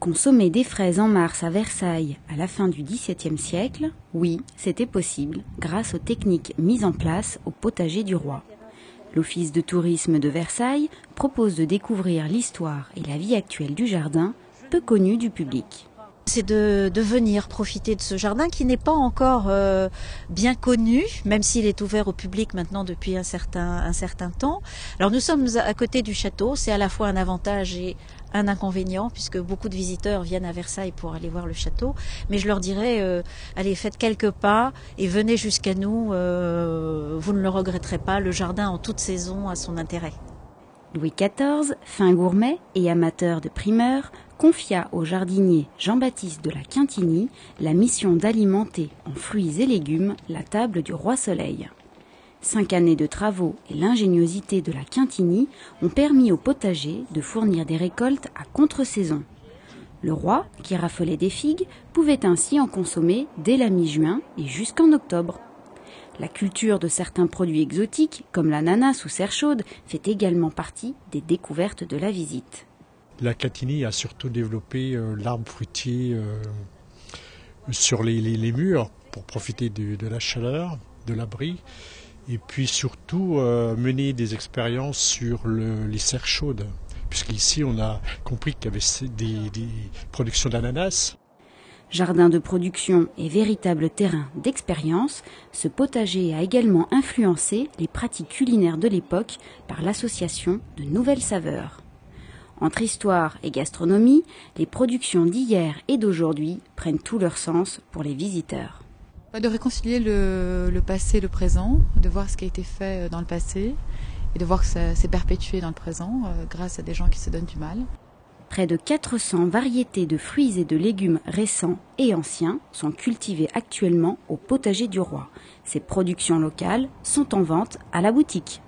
Consommer des fraises en mars à Versailles à la fin du XVIIe siècle, oui, c'était possible grâce aux techniques mises en place au potager du roi. L'Office de tourisme de Versailles propose de découvrir l'histoire et la vie actuelle du jardin, peu connue du public. C'est de venir profiter de ce jardin qui n'est pas encore bien connu, même s'il est ouvert au public maintenant depuis un certain temps. Alors nous sommes à côté du château, c'est à la fois un avantage et un inconvénient, puisque beaucoup de visiteurs viennent à Versailles pour aller voir le château. Mais je leur dirais, allez, faites quelques pas et venez jusqu'à nous, vous ne le regretterez pas, le jardin en toute saison a son intérêt. Louis XIV, fin gourmet et amateur de primeurs, confia au jardinier Jean-Baptiste de la Quintinie la mission d'alimenter en fruits et légumes la table du roi Soleil. 5 années de travaux et l'ingéniosité de la Quintinie ont permis au potager de fournir des récoltes à contre-saison. Le roi, qui raffolait des figues, pouvait ainsi en consommer dès la mi-juin et jusqu'en octobre. La culture de certains produits exotiques, comme l'ananas ou serre chaude, fait également partie des découvertes de la visite. La Quintinie a surtout développé l'arbre fruitier sur les murs pour profiter de la chaleur, de l'abri, et puis surtout mener des expériences sur les serres chaudes, puisqu'ici on a compris qu'il y avait des productions d'ananas. Jardin de production et véritable terrain d'expérience, ce potager a également influencé les pratiques culinaires de l'époque par l'association de nouvelles saveurs. Entre histoire et gastronomie, les productions d'hier et d'aujourd'hui prennent tout leur sens pour les visiteurs. De réconcilier le passé et le présent, de voir ce qui a été fait dans le passé et de voir que ça s'est perpétué dans le présent grâce à des gens qui se donnent du mal. Près de 400 variétés de fruits et de légumes récents et anciens sont cultivées actuellement au potager du roi. Ces productions locales sont en vente à la boutique.